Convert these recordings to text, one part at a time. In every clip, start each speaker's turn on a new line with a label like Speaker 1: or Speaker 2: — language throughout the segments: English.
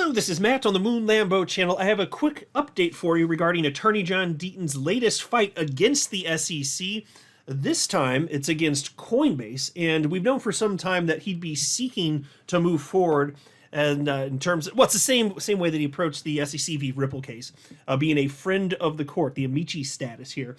Speaker 1: Hello, this is Matt on the Moon Lambo channel. I have a quick update for you regarding Attorney John Deaton's latest fight against the SEC. This time, it's against Coinbase, and we've known for some time that he'd be seeking to move forward. And in terms of, well, it's the same way that he approached the SEC v. Ripple case, being a friend of the court, the amici status here.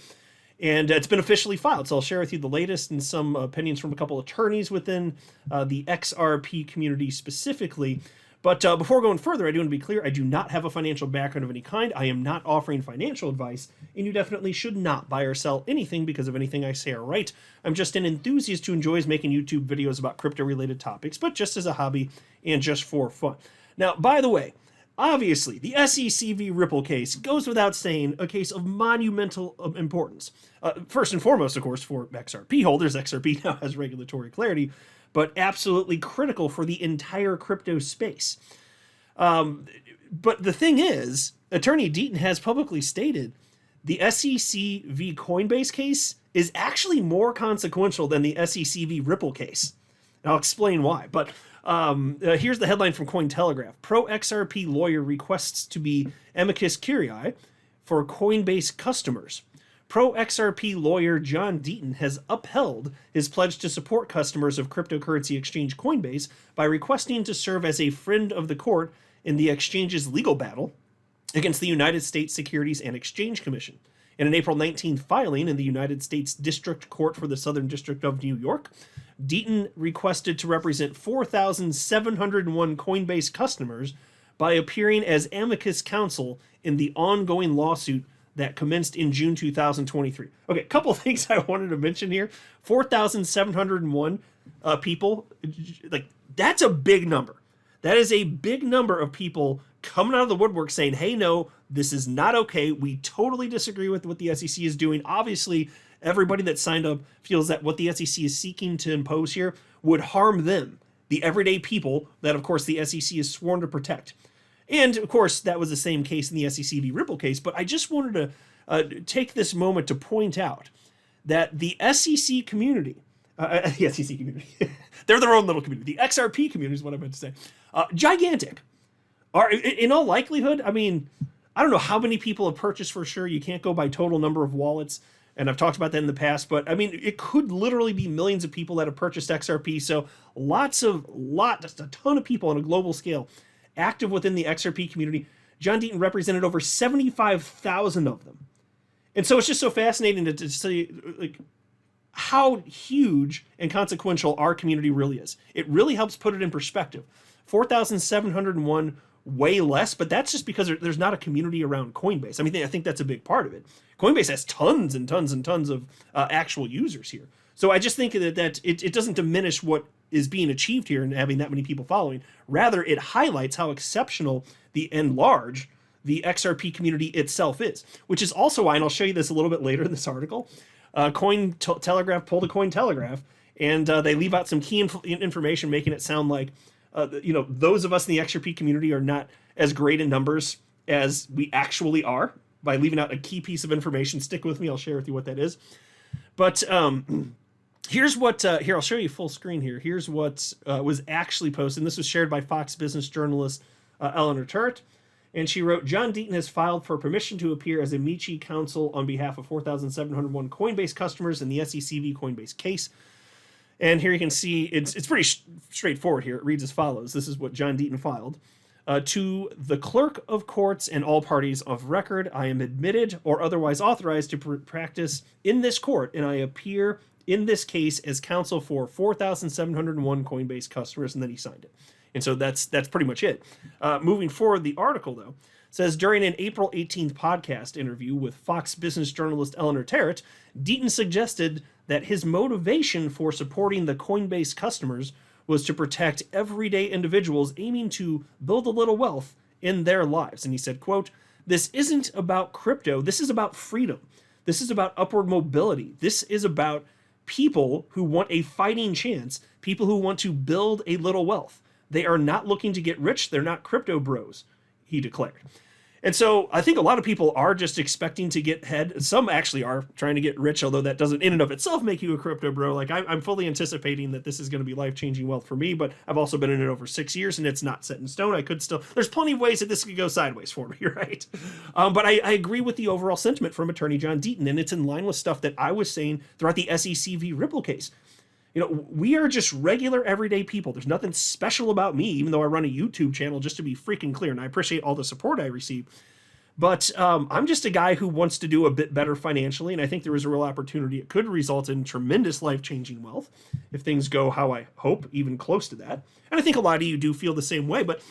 Speaker 1: And it's been officially filed, so I'll share with you the latest and some opinions from a couple attorneys within the XRP community specifically. But before going further, I do want to be clear, I do not have a financial background of any kind. I am not offering financial advice, and you definitely should not buy or sell anything because of anything I say or write. I'm just an enthusiast who enjoys making YouTube videos about crypto-related topics, but just as a hobby and just for fun. Now, by the way, obviously, the SEC v. Ripple case goes without saying, a case of monumental importance. First and foremost, of course, for XRP holders. XRP now has regulatory clarity, but absolutely critical for the entire crypto space. But the thing is, Attorney Deaton has publicly stated the SEC v. Coinbase case is actually more consequential than the SEC v. Ripple case. And I'll explain why. But here's the headline from Cointelegraph. Pro-XRP lawyer requests to be amicus curiae for Coinbase customers. Pro-XRP lawyer John Deaton has upheld his pledge to support customers of cryptocurrency exchange Coinbase by requesting to serve as a friend of the court in the exchange's legal battle against the United States Securities and Exchange Commission. In an April 19th filing in the United States District Court for the Southern District of New York, Deaton requested to represent 4,701 Coinbase customers by appearing as amicus counsel in the ongoing lawsuit that commenced in June 2023. Okay, a couple of things I wanted to mention here. 4,701 people, like, that's a big number. That is a big number of people coming out of the woodwork saying, hey, no, this is not okay. We totally disagree with what the SEC is doing. Obviously, everybody that signed up feels that what the SEC is seeking to impose here would harm them, the everyday people that, of course, the SEC is sworn to protect. And, of course, that was the same case in the SEC v. Ripple case, but I just wanted to take this moment to point out that the SEC community, the SEC community, they're their own little community. The XRP community is what I meant to say. Gigantic. Are, in all likelihood, I mean, I don't know how many people have purchased for sure. You can't go by total number of wallets, and I've talked about that in the past, but I mean, it could literally be millions of people that have purchased XRP, so just a ton of people on a global scale active within the XRP community. John Deaton represented over 75,000 of them. And so it's just so fascinating to see like how huge and consequential our community really is. It really helps put it in perspective. 4,701, way less, but that's just because there's not a community around Coinbase. I mean, I think that's a big part of it. Coinbase has tons and tons and tons of actual users here. So I just think that it doesn't diminish what is being achieved here and having that many people following. Rather, it highlights how exceptional and large the XRP community itself is, which is also why, and I'll show you this a little bit later in this article, Cointelegraph pulled a Cointelegraph, and they leave out some key information, making it sound like those of us in the XRP community are not as great in numbers as we actually are, by leaving out a key piece of information. Stick with me, I'll share with you what that is. But here's what, here, I'll show you full screen here. Here's what was actually posted. And this was shared by Fox Business journalist Eleanor Turret. And she wrote, John Deaton has filed for permission to appear as amici counsel on behalf of 4,701 Coinbase customers in the SEC v. Coinbase case. And here you can see, it's pretty straightforward here. It reads as follows. This is what John Deaton filed. To the clerk of courts and all parties of record, I am admitted or otherwise authorized to practice in this court, and I appear in this case as counsel for 4,701 Coinbase customers, and then he signed it. And so that's pretty much it. Moving forward, the article, though, says, during an April 18th podcast interview with Fox Business journalist Eleanor Turret, Deaton suggested that his motivation for supporting the Coinbase customers was to protect everyday individuals aiming to build a little wealth in their lives. And he said, quote, this isn't about crypto. This is about freedom. This is about upward mobility. This is about people who want a fighting chance, people who want to build a little wealth. They are not looking to get rich. They're not crypto bros, he declared. And so I think a lot of people are just expecting to get ahead. Some actually are trying to get rich, although that doesn't in and of itself make you a crypto bro. Like I'm fully anticipating that this is going to be life-changing wealth for me, but I've also been in it over 6 years and it's not set in stone. I could still, there's plenty of ways that this could go sideways for me, right? But I agree with the overall sentiment from Attorney John Deaton, and it's in line with stuff that I was saying throughout the SEC v. Ripple case. You know, we are just regular everyday people. There's nothing special about me, even though I run a YouTube channel, just to be freaking clear. And I appreciate all the support I receive. But I'm just a guy who wants to do a bit better financially. And I think there is a real opportunity. It could result in tremendous life-changing wealth if things go how I hope, even close to that. And I think a lot of you do feel the same way. But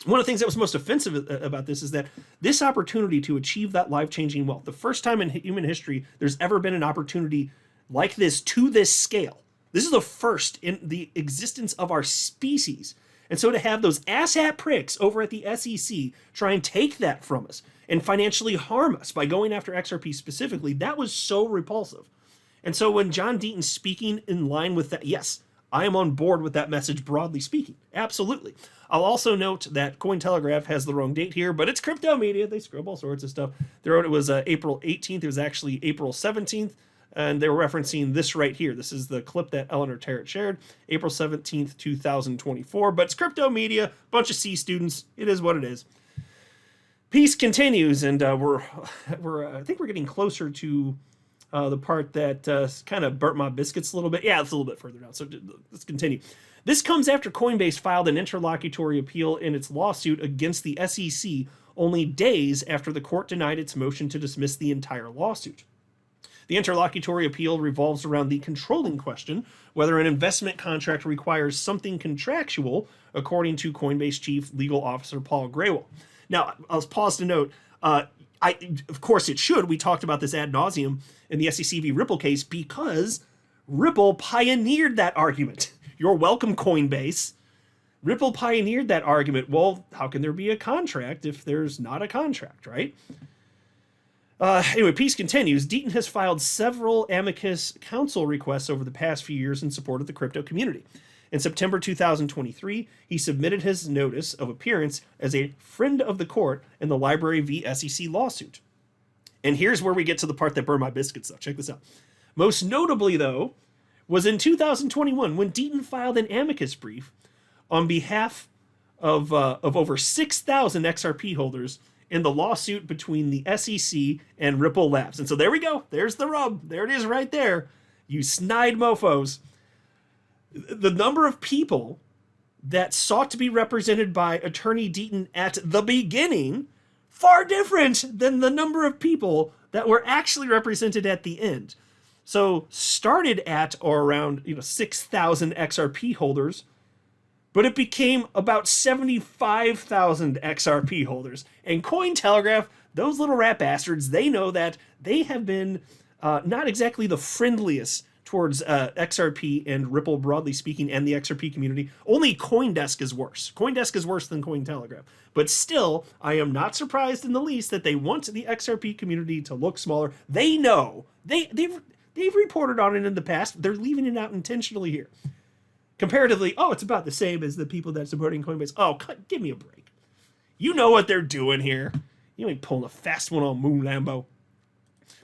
Speaker 1: one of the things that was most offensive about this is that this opportunity to achieve that life-changing wealth, the first time in human history there's ever been an opportunity like this to this scale. This is the first in the existence of our species. And so to have those asshat pricks over at the SEC try and take that from us and financially harm us by going after XRP specifically, that was so repulsive. And so when John Deaton's speaking in line with that, yes, I am on board with that message, broadly speaking. Absolutely. I'll also note that Cointelegraph has the wrong date here, but it's crypto media. They screw up all sorts of stuff. They wrote it was April 18th. It was actually April 17th. And they were referencing this right here. This is the clip that Eleanor Terrett shared, April 17th, 2024. But it's crypto media, bunch of C students. It is what it is. Peace continues, and I think we're getting closer to the part that kind of burnt my biscuits a little bit. Yeah, it's a little bit further down, so let's continue. This comes after Coinbase filed an interlocutory appeal in its lawsuit against the SEC only days after the court denied its motion to dismiss the entire lawsuit. The interlocutory appeal revolves around the controlling question whether an investment contract requires something contractual, according to Coinbase Chief Legal Officer Paul Grewal. Now, I'll pause to note, of course it should. We talked about this ad nauseum in the SEC v. Ripple case because Ripple pioneered that argument. You're welcome, Coinbase. Ripple pioneered that argument. Well, how can there be a contract if there's not a contract, right? Anyway, peace continues. Deaton has filed several amicus counsel requests over the past few years in support of the crypto community. In September 2023, he submitted his notice of appearance as a friend of the court in the Library v. SEC lawsuit. And here's where we get to the part that burned my biscuits, though. Check this out. Most notably, though, was in 2021 when Deaton filed an amicus brief on behalf of over 6,000 XRP holders in the lawsuit between the SEC and Ripple Labs. And so there we go. There's the rub. There it is right there. You snide mofos. The number of people that sought to be represented by Attorney Deaton at the beginning, far different than the number of people that were actually represented at the end. So started at or around 6,000 XRP holders, but it became about 75,000 XRP holders. And Cointelegraph, those little rat bastards, they know that they have been not exactly the friendliest towards XRP and Ripple, broadly speaking, and the XRP community. Only CoinDesk is worse. CoinDesk is worse than Cointelegraph. But still, I am not surprised in the least that they want the XRP community to look smaller. They know. They've reported on it in the past. They're leaving it out intentionally here. Comparatively, it's about the same as the people that are supporting Coinbase. Give me a break. You know what they're doing here. You ain't pulling a fast one on Moon Lambo.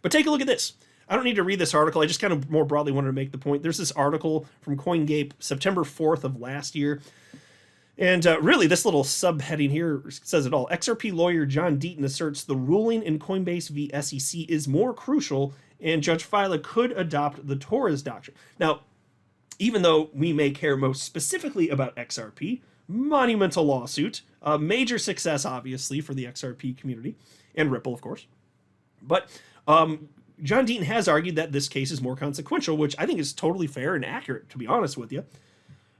Speaker 1: But take a look at this. I don't need to read this article. I just kind of more broadly wanted to make the point. There's this article from CoinGape, September 4th of last year. And really, this little subheading here says it all. XRP lawyer John Deaton asserts the ruling in Coinbase v. SEC is more crucial, and Judge Fila could adopt the Torres doctrine. Now, even though we may care most specifically about XRP, monumental lawsuit, a major success, obviously, for the XRP community, and Ripple, of course. But John Deaton has argued that this case is more consequential, which I think is totally fair and accurate, to be honest with you,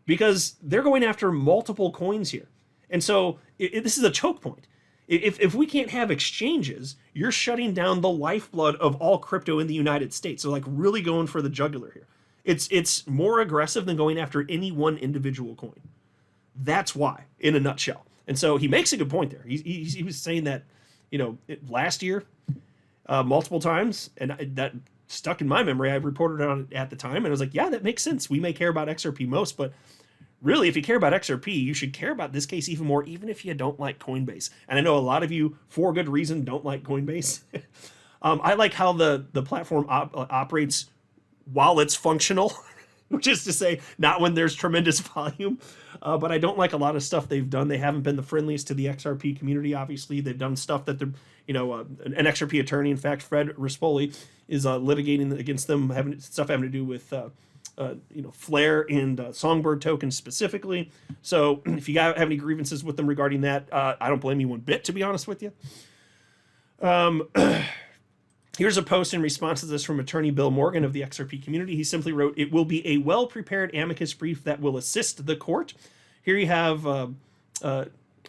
Speaker 1: because they're going after multiple coins here. And so this is a choke point. If we can't have exchanges, you're shutting down the lifeblood of all crypto in the United States. So really going for the jugular here. It's more aggressive than going after any one individual coin. That's why, in a nutshell. And so he makes a good point there. He was saying that, last year, multiple times, and that stuck in my memory. I reported on it at the time, and I was like, yeah, that makes sense. We may care about XRP most, but really, if you care about XRP, you should care about this case even more, even if you don't like Coinbase. And I know a lot of you, for good reason, don't like Coinbase. I like how the platform operates while it's functional, which is to say, not when there's tremendous volume. But I don't like a lot of stuff they've done. They haven't been the friendliest to the XRP community, obviously. They've done stuff that they're, an XRP attorney, in fact, Fred Rispoli, is litigating against them, having to do with Flare and Songbird tokens specifically. So if you have any grievances with them regarding that, I don't blame you one bit, to be honest with you. Here's a post in response to this from attorney Bill Morgan of the XRP community. He simply wrote, "It will be a well-prepared amicus brief that will assist the court." Here you have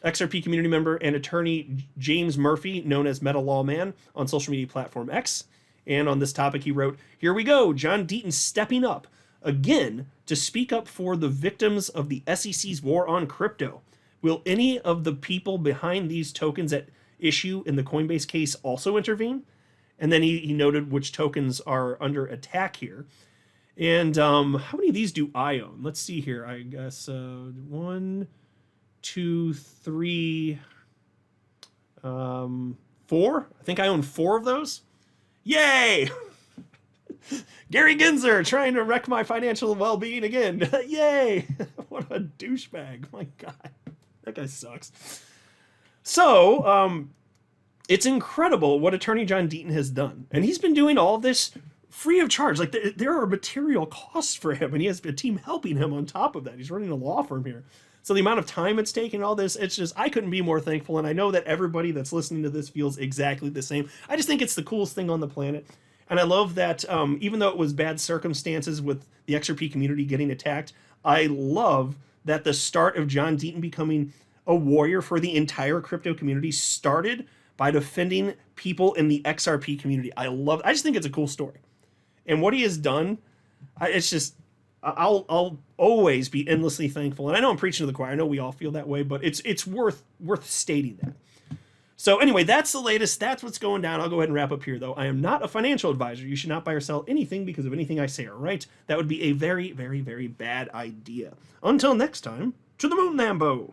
Speaker 1: XRP community member and attorney James Murphy, known as Meta Lawman, on social media platform X. And on this topic, he wrote, "Here we go, John Deaton stepping up again to speak up for the victims of the SEC's war on crypto. Will any of the people behind these tokens at issue in the Coinbase case also intervene?" And then he noted which tokens are under attack here. And how many of these do I own? Let's see here. I guess 1, 2, 3, 4. I think I own 4 of those. Yay! Gary Gensler trying to wreck my financial well-being again. Yay! What a douchebag. My God. That guy sucks. So, it's incredible what attorney John Deaton has done. And he's been doing all of this free of charge. Like, there are material costs for him, and he has a team helping him on top of that. He's running a law firm here. So the amount of time it's taken, all this, it's just, I couldn't be more thankful. And I know that everybody that's listening to this feels exactly the same. I just think it's the coolest thing on the planet. And I love that even though it was bad circumstances with the XRP community getting attacked, I love that the start of John Deaton becoming a warrior for the entire crypto community started by defending people in the XRP community. I just think it's a cool story. And what he has done, I'll always be endlessly thankful. And I know I'm preaching to the choir. I know we all feel that way, but it's worth stating that. So anyway, that's the latest. That's what's going down. I'll go ahead and wrap up here, though. I am not a financial advisor. You should not buy or sell anything because of anything I say or write. That would be a very, very, very bad idea. Until next time, to the moon, Lambo.